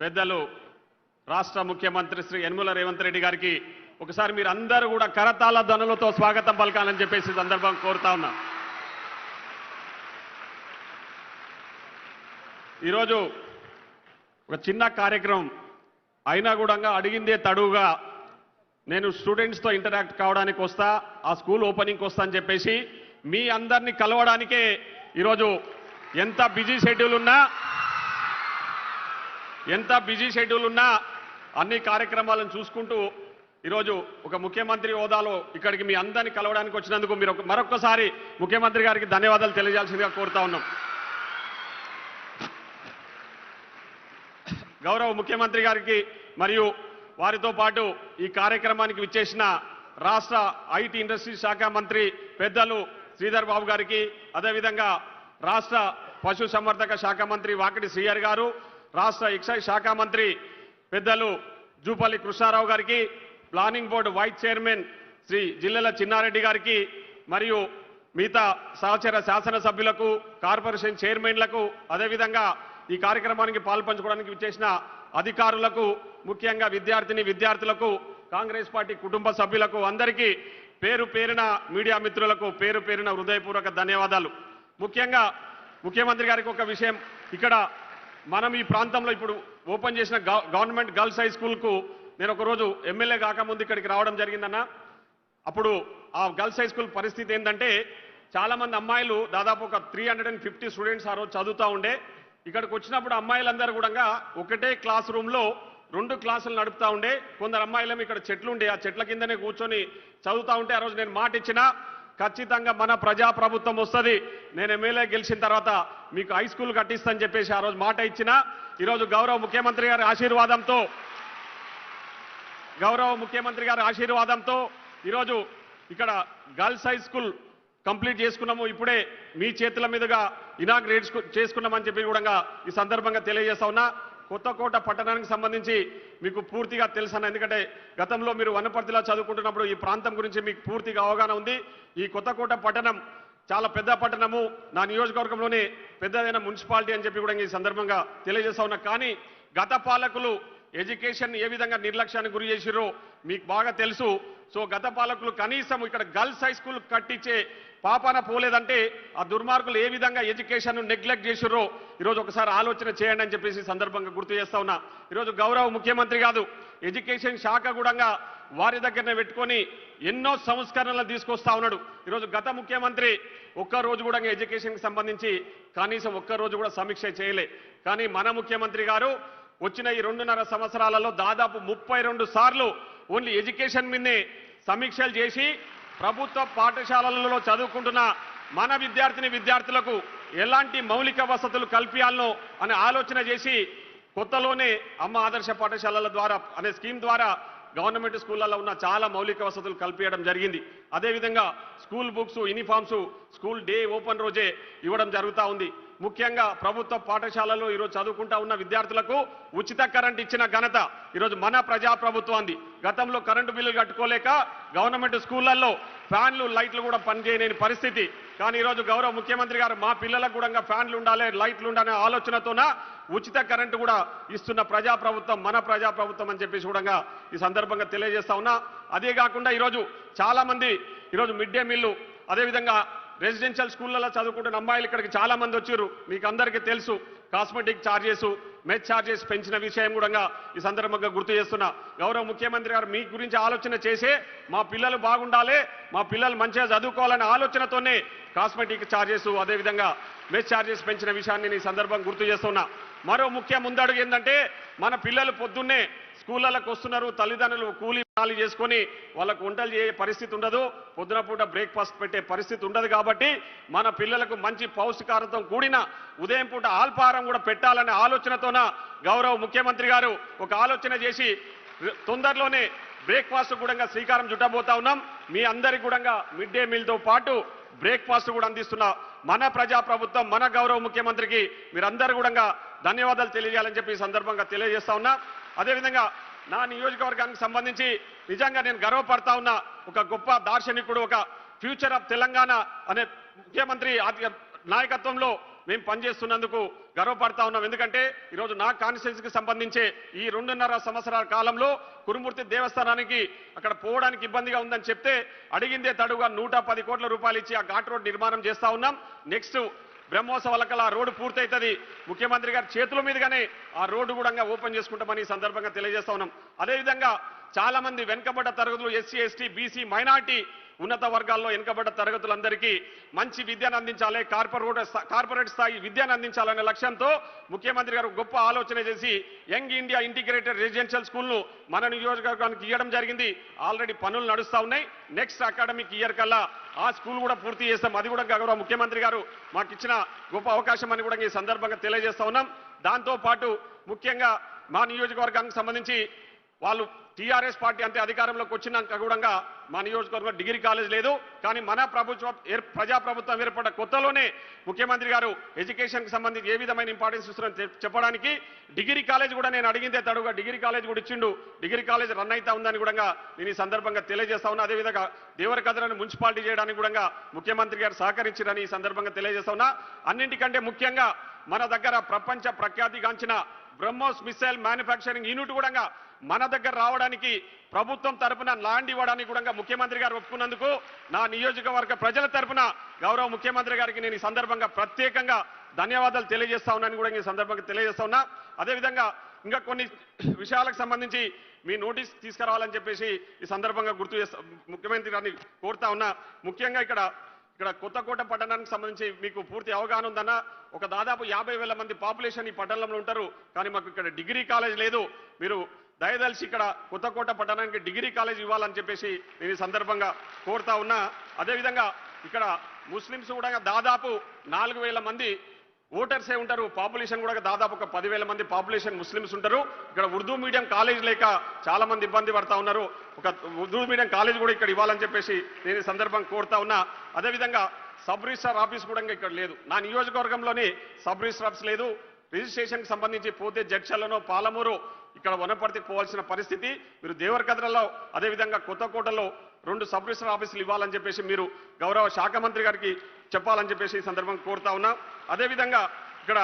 పెద్దలు రాష్ట్ర ముఖ్యమంత్రి శ్రీ యనమల రేవంత్ రెడ్డి గారికి ఒకసారి మీరు అందరూ కూడా కరతాళ ధ్వనులతో స్వాగతం పలకాలని చెప్పేసి సందర్భం కోరుతా ఉన్నా. ఈరోజు ఒక చిన్న కార్యక్రమం అయినా కూడా అడిగిందే తడువుగా నేను స్టూడెంట్స్తో ఇంటరాక్ట్ కావడానికి వస్తా, ఆ స్కూల్ ఓపెనింగ్కి వస్తా అని చెప్పేసి మీ అందరినీ కలవడానికే ఈరోజు ఎంత బిజీ షెడ్యూల్ ఉన్నా అన్ని కార్యక్రమాలను చూసుకుంటూ ఈరోజు ఒక ముఖ్యమంత్రి హోదాలో ఇక్కడికి మీ అందరినీ కలవడానికి వచ్చినందుకు మీరు మరొక్కసారి ముఖ్యమంత్రి గారికి ధన్యవాదాలు తెలియజేయాల్సిందిగా కోరుతా ఉన్నాం. గౌరవ ముఖ్యమంత్రి గారికి మరియు వారితో పాటు ఈ కార్యక్రమానికి విచ్చేసిన రాష్ట్ర ఐటీ ఇండస్ట్రీ శాఖ మంత్రి పెద్దలు శ్రీధర్ బాబు గారికి, అదేవిధంగా రాష్ట్ర పశుసంవర్ధక శాఖ మంత్రి వాకిటి శ్రీహరి గారు, రాష్ట్ర ఎక్సైజ్ శాఖ మంత్రి పెద్దలు జూపల్లి కృష్ణారావు గారికి, planning board vice chairman Shri Jillela Chinnareddy గారికి, మరియు మిగతా సహచర శాసనసభ్యులకు, కార్పొరేషన్ చైర్మన్లకు, అదేవిధంగా ఈ కార్యక్రమానికి పాల్పంచుకోవడానికి విచ్చేసిన అధికారులకు, ముఖ్యంగా విద్యార్థులకు, కాంగ్రెస్ పార్టీ కుటుంబ సభ్యులకు అందరికీ పేరు పేరున మీడియా మిత్రులకు పేరు పేరున హృదయపూర్వక ధన్యవాదాలు. ముఖ్యంగా ముఖ్యమంత్రి గారికి ఒక విషయం, ఇక్కడ మనం ఈ ప్రాంతంలో ఇప్పుడు ఓపెన్ చేసిన గవర్నమెంట్ గర్ల్స్ హై స్కూల్కు నేను ఒకరోజు ఎమ్మెల్యే కాకముందు ఇక్కడికి రావడం జరిగిందన్న. అప్పుడు ఆ గర్ల్స్ హై స్కూల్ పరిస్థితి ఏంటంటే చాలామంది అమ్మాయిలు దాదాపు ఒక 350 స్టూడెంట్స్ ఆ రోజు చదువుతూ ఉండే. ఇక్కడికి వచ్చినప్పుడు అమ్మాయిలందరూ కూడా ఒకటే క్లాస్ రూమ్లో 2 క్లాసులు నడుపుతూ ఉండే. కొందరు అమ్మాయిలేమో ఇక్కడ చెట్లు ఉండే, ఆ చెట్ల కిందనే కూర్చొని చదువుతూ ఉంటే ఆ రోజు నేను మాట ఇచ్చిన, ఖచ్చితంగా మన ప్రజాప్రభుత్వం వస్తుంది, నేను ఎమ్మెల్యే గెలిచిన తర్వాత మీకు హై స్కూల్ కట్టిస్తానని చెప్పేసి ఆ రోజు మాట ఇచ్చిన. ఈరోజు గౌరవ ముఖ్యమంత్రి గారి ఆశీర్వాదంతో ఈరోజు ఇక్కడ గర్ల్స్ హై స్కూల్ కంప్లీట్ చేసుకున్నాము. ఇప్పుడే మీ చేతుల మీదుగా ఇనాగ్రేట్ చేసుకున్నామని చెప్పి కూడా ఈ సందర్భంగా తెలియజేస్తా ఉన్నా. కొత్తకోట పట్టణానికి సంబంధించి మీకు పూర్తిగా తెలుసన్న, ఎందుకంటే గతంలో మీరు వనపర్తిలో చదువుకుంటున్నప్పుడు ఈ ప్రాంతం గురించి మీకు పూర్తిగా అవగాహన ఉంది. ఈ కొత్తకోట పట్టణం చాలా పెద్ద పట్టణము, నా నియోజకవర్గంలోనే పెద్దదైన మున్సిపాలిటీ అని చెప్పి కూడా ఈ సందర్భంగా తెలియజేస్తా ఉన్నా. కానీ గత పాలకులు ఎడ్యుకేషన్ ఏ విధంగా నిర్లక్ష్యానికి గురి చేసిరో మీకు బాగా తెలుసు. సో గత పాలకులు కనీసం ఇక్కడ గర్ల్స్ హై స్కూల్ కట్టించే పాపాన పోలేదంటే ఆ దుర్మార్గులు ఏ విధంగా ఎడ్యుకేషన్ నెగ్లెక్ట్ చేసిర్రో ఈరోజు ఒకసారి ఆలోచన చేయండి అని చెప్పేసి సందర్భంగా గుర్తు చేస్తా ఉన్నా. ఈరోజు గౌరవ ముఖ్యమంత్రి కాదు, ఎడ్యుకేషన్ శాఖ కూడా వారి దగ్గరనే పెట్టుకొని ఎన్నో సంస్కరణలు తీసుకొస్తా ఉన్నాడు. ఈరోజు గత ముఖ్యమంత్రి ఒక్కరోజు కూడా ఎడ్యుకేషన్కి సంబంధించి కనీసం ఒక్కరోజు కూడా సమీక్ష చేయలే. కానీ మన ముఖ్యమంత్రి గారు వచ్చిన ఈ 2.5 సంవత్సరాలలో దాదాపు 32 సార్లు ఓన్లీ ఎడ్యుకేషన్ మీదనే సమీక్షలు చేసి ప్రభుత్వ పాఠశాలలలో చదువుకుంటున్న మన విద్యార్థులకు ఎలాంటి మౌలిక వసతులు కల్పించాలనో అనే ఆలోచన చేసి కొత్తలోనే అమ్మ ఆదర్శ పాఠశాలల ద్వారా అనే స్కీమ్ ద్వారా గవర్నమెంట్ స్కూళ్ళల్లో ఉన్న చాలా మౌలిక వసతులు కల్పించడం జరిగింది. అదేవిధంగా school books, uniforms school day open రోజే ఇవ్వడం జరుగుతూ ఉంది. ముఖ్యంగా ప్రభుత్వ పాఠశాలలో ఈరోజు చదువుకుంటా ఉన్న విద్యార్థులకు ఉచిత కరెంట్ ఇచ్చిన ఘనత ఈరోజు మన ప్రజాప్రభుత్వాన్ని. గతంలో కరెంటు బిల్లులు కట్టుకోలేక గవర్నమెంట్ స్కూళ్లలో ఫ్యాన్లు, లైట్లు కూడా పనిచేయలేని పరిస్థితి. కానీ ఈరోజు గౌరవ ముఖ్యమంత్రి గారు మా పిల్లలకు కూడా ఫ్యాన్లు ఉండాలి, లైట్లు ఉండాలనే ఆలోచనతోన ఉచిత కరెంటు కూడా ఇస్తున్న ప్రజాప్రభుత్వం మన ప్రజాప్రభుత్వం అని చెప్పేసి కూడా ఈ సందర్భంగా తెలియజేస్తా ఉన్నా. అదే కాకుండా ఈరోజు చాలా మంది ఈరోజు మిడ్ డే మీల్లు, అదేవిధంగా రెసిడెన్షియల్ స్కూళ్ళలో చదువుకుంటున్న అమ్మాయిలు ఇక్కడికి చాలా మంది వచ్చారు. మీకు అందరికీ తెలుసు, కాస్మెటిక్ ఛార్జెస్, మెస్ ఛార్జెస్ పెంచిన విషయం కూడా ఈ సందర్భంగా గుర్తు చేస్తున్నా. గౌరవ ముఖ్యమంత్రి గారు మీ గురించి ఆలోచన చేసే మా పిల్లలు బాగుండాలి, మా పిల్లలు మంచిగా చదువుకోవాలనే ఆలోచనతోనే కాస్మెటిక్ ఛార్జెస్, అదేవిధంగా మెస్ ఛార్జెస్ పెంచిన విషయాన్ని ఈ సందర్భంగా గుర్తు చేస్తున్నా. మరో ముఖ్య ముందడుగు ఏంటంటే మన పిల్లలు పొద్దున్నే స్కూళ్ళకు వస్తున్నారు, తల్లిదండ్రులు కూలీ పనాలు చేసుకొని వాళ్ళకు వంటలు చేసే పరిస్థితి ఉండదు, పొద్దున పూట బ్రేక్ఫాస్ట్ పెట్టే పరిస్థితి ఉండదు. కాబట్టి మన పిల్లలకు మంచి పౌష్టికాహారంతో కూడిన ఉదయం పూట అల్పాహారం కూడా పెట్టాలనే ఆలోచనతోన గౌరవ ముఖ్యమంత్రి గారు ఒక ఆలోచన చేసి తొందరలోనే బ్రేక్ఫాస్ట్ కూడా శ్రీకారం చుట్టబోతా ఉన్నాం. మీ అందరికీ కూడా మిడ్ డే మీల్తో పాటు బ్రేక్ఫాస్ట్ కూడా అందిస్తున్న మన ప్రజాప్రభుత్వం, మన గౌరవ ముఖ్యమంత్రికి మీరందరూ కూడా ధన్యవాదాలు తెలియజేయాలని చెప్పి ఈ సందర్భంగా తెలియజేస్తా ఉన్నా. అదేవిధంగా నా నియోజకవర్గానికి సంబంధించి నిజంగా నేను గర్వపడతా ఉన్నా. ఒక గొప్ప దార్శనికుడు, ఒక ఫ్యూచర్ ఆఫ్ తెలంగాణ అనే ముఖ్యమంత్రి నాయకత్వంలో మేము పనిచేస్తున్నందుకు గర్వపడతా ఉన్నాం. ఎందుకంటే ఈరోజు నా కాన్స్టిట్యున్సీకి సంబంధించే ఈ 2.5 సంవత్సరాల కాలంలో కురుమూర్తి దేవస్థానానికి అక్కడ పోవడానికి ఇబ్బందిగా ఉందని చెప్తే అడిగిందే తడుగా 110 కోట్ల రూపాయలు ఇచ్చి ఆ ఘాట్ రోడ్ నిర్మాణం చేస్తా ఉన్నాం. నెక్స్ట్ బ్రహ్మోత్సవాలకల్లా ఆ రోడ్డు పూర్తవుతుంది. ముఖ్యమంత్రి గారి చేతుల మీదుగానే ఆ రోడ్డు కూడా ఓపెన్ చేసుకుంటామని ఈ సందర్భంగా తెలియజేస్తా ఉన్నాం. అదేవిధంగా చాలా మంది వెనుకబడ్డ తరగతులు ఎస్సీ ఎస్టీ బీసీ మైనార్టీ ఉన్నత వర్గాల్లో వెనుకబడ్డ తరగతులందరికీ మంచి విద్యను అందించాలి, కార్పొరేట్ స్థాయి విద్యను అందించాలనే లక్ష్యంతో ముఖ్యమంత్రి గారు గొప్ప ఆలోచన చేసి యంగ్ ఇండియా ఇంటిగ్రేటెడ్ రెసిడెన్షియల్ స్కూల్ను మన నియోజకవర్గానికి ఇవ్వడం జరిగింది. ఆల్రెడీ పనులు నడుస్తూ ఉన్నాయి. నెక్స్ట్ అకాడమిక్ ఇయర్ కల్లా ఆ స్కూల్ కూడా పూర్తి చేస్తాం. అది కూడా గౌరవ ముఖ్యమంత్రి గారు మాకు ఇచ్చిన గొప్ప అవకాశం అని కూడా ఈ సందర్భంగా తెలియజేస్తా ఉన్నాం. దాంతోపాటు ముఖ్యంగా మా నియోజకవర్గానికి సంబంధించి వాళ్ళు టీఆర్ఎస్ పార్టీ అంటే అధికారంలోకి వచ్చినాక కూడా మా నియోజకవర్గంలో డిగ్రీ కాలేజ్ లేదు. కానీ మన ప్రజాప్రభుత్వం ఏర్పడ్డ కొత్తలోనే ముఖ్యమంత్రి గారు ఎడ్యుకేషన్కి సంబంధించి ఏ విధమైన ఇంపార్టెన్స్ ఇస్తున్నారని చెప్పడానికి డిగ్రీ కాలేజ్ కూడా నేను అడిగిందే తడుగా డిగ్రీ కాలేజ్ కూడా ఇచ్చిండు. డిగ్రీ కాలేజ్ రన్ అవుతా ఉందని కూడా నేను ఈ సందర్భంగా తెలియజేస్తా ఉన్నా. అదేవిధంగా దేవరకద్రను మున్సిపాలిటీ చేయడానికి కూడా ముఖ్యమంత్రి గారు సహకరించారని ఈ సందర్భంగా తెలియజేస్తా ఉన్నా. అన్నింటికంటే ముఖ్యంగా మన దగ్గర ప్రపంచ ప్రఖ్యాతిగాంచిన బ్రహ్మోస్ మిసైల్ మ్యానుఫ్యాక్చరింగ్ యూనిట్ కూడా మన దగ్గర రావడానికి ప్రభుత్వం తరపున ల్యాండ్ ఇవ్వడానికి కూడా ముఖ్యమంత్రి గారు ఒప్పుకున్నందుకు నా నియోజకవర్గ ప్రజల తరపున గౌరవ ముఖ్యమంత్రి గారికి నేను ఈ సందర్భంగా ప్రత్యేకంగా ధన్యవాదాలు తెలియజేస్తా ఉన్నానని కూడా ఈ సందర్భంగా తెలియజేస్తా ఉన్నా. అదేవిధంగా ఇంకా కొన్ని విషయాలకు సంబంధించి మీ నోటీస్ తీసుకురావాలని చెప్పేసి ఈ సందర్భంగా గుర్తు చేస్తా ముఖ్యమంత్రి గారిని కోరుతా ఉన్నా. ముఖ్యంగా ఇక్కడ కొత్తకోట పట్టణానికి సంబంధించి మీకు పూర్తి అవగాహన ఉందన్న. ఒక దాదాపు 50,000 మంది పాపులేషన్ ఈ పట్టణంలో ఉంటారు. కానీ మాకు ఇక్కడ డిగ్రీ కాలేజ్ లేదు. మీరు దయదలిసి ఇక్కడ కొత్తకోట పట్టణానికి డిగ్రీ కాలేజ్ ఇవ్వాలని చెప్పేసి నేను ఈ సందర్భంగా కోరుతా ఉన్నా. అదేవిధంగా ఇక్కడ ముస్లిమ్స్ కూడా దాదాపు 4,000 మంది ఓటర్సే ఉంటారు. పాపులేషన్ కూడా దాదాపు ఒక 10,000 మంది పాపులేషన్ ముస్లిమ్స్ ఉంటారు. ఇక్కడ ఉర్దూ మీడియం కాలేజ్ లేక చాలా మంది ఇబ్బంది పడతా ఉన్నారు. ఒక ఉర్దూ మీడియం కాలేజ్ కూడా ఇక్కడ ఇవ్వాలని చెప్పేసి నేను ఈ సందర్భంగా కోరుతా ఉన్నా. అదేవిధంగా సబ్ రిజిస్ట్రార్ ఆఫీస్ కూడా ఇక్కడ లేదు. నా నియోజకవర్గంలోనే సబ్ రిజిస్ట్రార్ ఆఫీస్ లేదు. రిజిస్ట్రేషన్కి సంబంధించి పోతే జడ్చర్లలో పాలమూరు ఇక్కడ వనపర్తికి పోవాల్సిన పరిస్థితి. మీరు దేవరకద్రలో అదేవిధంగా కొత్తకోటలో 2 సబ్ రిజిస్ట్రార్ ఆఫీసులు ఇవ్వాలని చెప్పేసి మీరు గౌరవ శాఖ మంత్రి గారికి చెప్పాలని చెప్పేసి ఈ సందర్భంగా కోరుతా ఉన్నా. అదేవిధంగా ఇక్కడ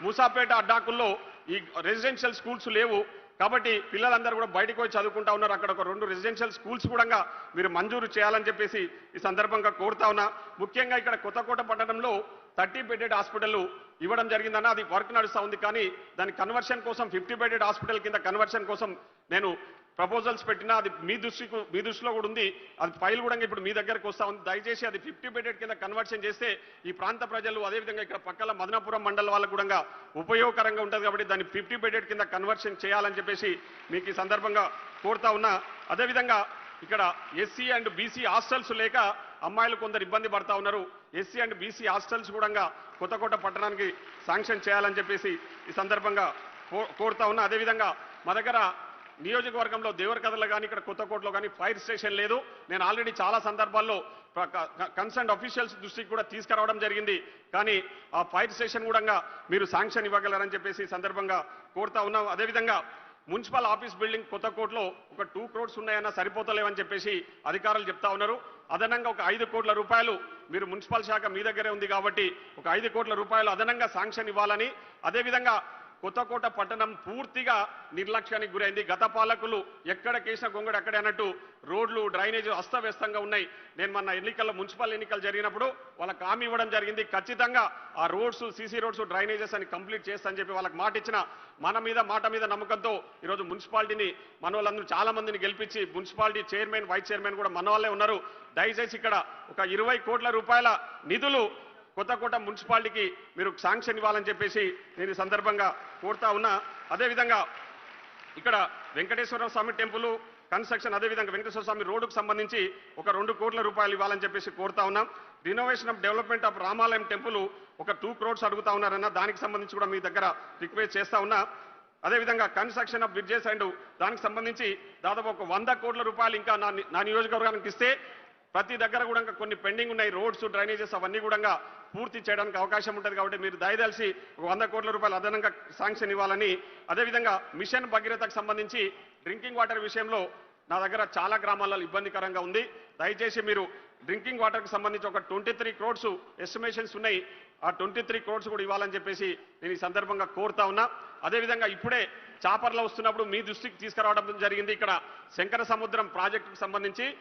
మూసాపేట అడ్డాకుల్లో ఈ రెసిడెన్షియల్ స్కూల్స్ లేవు కాబట్టి పిల్లలందరూ కూడా బయటకు పోయి చదువుకుంటా ఉన్నారు. అక్కడ ఒక 2 రెసిడెన్షియల్ స్కూల్స్ కూడా మీరు మంజూరు చేయాలని చెప్పేసి ఈ సందర్భంగా కోరుతా ఉన్నా. ముఖ్యంగా ఇక్కడ కొత్తకోట పట్టణంలో 30 బెడెడ్ హాస్పిటల్ ఇవ్వడం జరిగిందన్న. అది వర్క్ నడుస్తూ ఉంది. కానీ దాని కన్వర్షన్ కోసం 50 బెడెడ్ హాస్పిటల్ కింద కన్వర్షన్ కోసం నేను ప్రపోజల్స్ పెట్టినా అది మీ దృష్టిలో కూడా ఉంది. అది ఫైల్ కూడా ఇప్పుడు మీ దగ్గరకు వస్తూ ఉంది. దయచేసి అది 50 బెడెడ్ కింద కన్వర్షన్ చేస్తే ఈ ప్రాంత ప్రజలు అదేవిధంగా ఇక్కడ పక్కల మదనాపురం మండల వాళ్ళకు కూడా ఉపయోగకరంగా ఉంటుంది. కాబట్టి దాన్ని 50 బెడెడ్ కింద కన్వర్షన్ చేయాలని చెప్పేసి మీకు ఈ సందర్భంగా కోరుతా ఉన్నా. అదేవిధంగా ఇక్కడ ఎస్సీ అండ్ బీసీ హాస్టల్స్ లేక అమ్మాయిలు కొందరు ఇబ్బంది పడతా ఉన్నారు. ఎస్సీ అండ్ బీసీ హాస్టల్స్ కూడా కొత్తకోట పట్టణానికి శాంక్షన్ చేయాలని చెప్పేసి ఈ సందర్భంగా కోరుతా ఉన్నా. అదేవిధంగా మా దగ్గర నియోజకవర్గంలో దేవరకద్రలో కానీ ఇక్కడ కొత్తకోటలో కానీ ఫైర్ స్టేషన్ లేదు. నేను ఆల్రెడీ చాలా సందర్భాల్లో కన్సర్న్ అఫీషియల్స్ దృష్టికి కూడా తీసుకురావడం జరిగింది. కానీ ఆ ఫైర్ స్టేషన్ కూడా మీరు శాంక్షన్ ఇవ్వగలరని చెప్పేసి ఈ సందర్భంగా కోరుతా ఉన్నాం. అదేవిధంగా మున్సిపల్ ఆఫీస్ బిల్డింగ్ కొత్తకోటలో ఒక 2 crores ఉన్నాయన్నా సరిపోతలేవని చెప్పేసి అధికారులు చెప్తా ఉన్నారు. అదనంగా ఒక 5 కోట్ల రూపాయలు మీరు మున్సిపల్ శాఖ మీ దగ్గరే ఉంది కాబట్టి ఒక 5 కోట్ల రూపాయలు అదనంగా శాంక్షన్ ఇవ్వాలని. అదేవిధంగా కొత్తకోట పట్టణం పూర్తిగా నిర్లక్ష్యానికి గురైంది. గత పాలకులు ఎక్కడ కేసిన గొంగడు అక్కడే అన్నట్టు రోడ్లు డ్రైనేజ్ అస్తవ్యస్తంగా ఉన్నాయి. నేను మొన్న ఎన్నికల్లో మున్సిపల్ ఎన్నికలు జరిగినప్పుడు వాళ్ళకి హామీ ఇవ్వడం జరిగింది. ఖచ్చితంగా ఆ రోడ్స్ సీసీ రోడ్స్ డ్రైనేజెస్ అని కంప్లీట్ చేస్తానని చెప్పి వాళ్ళకి మాట ఇచ్చిన మాట మీద నమ్మకంతో ఈరోజు మున్సిపాలిటీని మన వాళ్ళందరూ చాలా మందిని గెలిపించి మున్సిపాలిటీ చైర్మన్ వైస్ చైర్మన్ కూడా మన వాళ్ళే ఉన్నారు. దయచేసి ఇక్కడ ఒక 20 కోట్ల రూపాయల నిధులు కొత్తకోట మున్సిపాలిటీకి మీరు శాంక్షన్ ఇవ్వాలని చెప్పేసి నేను ఈ సందర్భంగా కోరుతా ఉన్నా. అదేవిధంగా ఇక్కడ వెంకటేశ్వర స్వామి టెంపుల్ కన్స్ట్రక్షన్ అదేవిధంగా వెంకటేశ్వర స్వామి రోడ్డుకు సంబంధించి ఒక 2 కోట్ల రూపాయలు ఇవ్వాలని చెప్పేసి కోరుతా ఉన్నాం. రినోవేషన్ ఆఫ్ డెవలప్మెంట్ ఆఫ్ రామాలయం టెంపుల్ ఒక 2 crores అడుగుతా ఉన్నారన్న. దానికి సంబంధించి కూడా మీ దగ్గర రిక్వెస్ట్ చేస్తా ఉన్నా. అదేవిధంగా కన్స్ట్రక్షన్ ఆఫ్ బ్రిడ్జెస్ అండ్ దానికి సంబంధించి దాదాపు ఒక 100 కోట్ల రూపాయలు ఇంకా నా నియోజకవర్గానికి ఇస్తే ప్రతి దగ్గర కూడా కొన్ని పెండింగ్ ఉన్నాయి. రోడ్స్ డ్రైనేజెస్ అవన్నీ కూడా పూర్తి చేయడానికి అవకాశం ఉంటుంది. కాబట్టి మీరు దయదలిసి ఒక 100 కోట్ల రూపాయలు అదనంగా శాంక్షన్ ఇవ్వాలని. అదేవిధంగా మిషన్ భగీరథకు సంబంధించి డ్రింకింగ్ వాటర్ విషయంలో నా దగ్గర చాలా గ్రామాలలో ఇబ్బందికరంగా ఉంది. దయచేసి మీరు డ్రింకింగ్ వాటర్కి సంబంధించి ఒక 23 crores ఎస్టిమేషన్స్ ఉన్నాయి. ఆ 23 crores కూడా ఇవ్వాలని చెప్పేసి నేను ఈ సందర్భంగా కోరుతా ఉన్నా. అదేవిధంగా ఇప్పుడే చాపర్లో వస్తున్నప్పుడు మీ దృష్టికి తీసుకురావడం జరిగింది. ఇక్కడ శంకర సముద్రం ప్రాజెక్టుకు సంబంధించి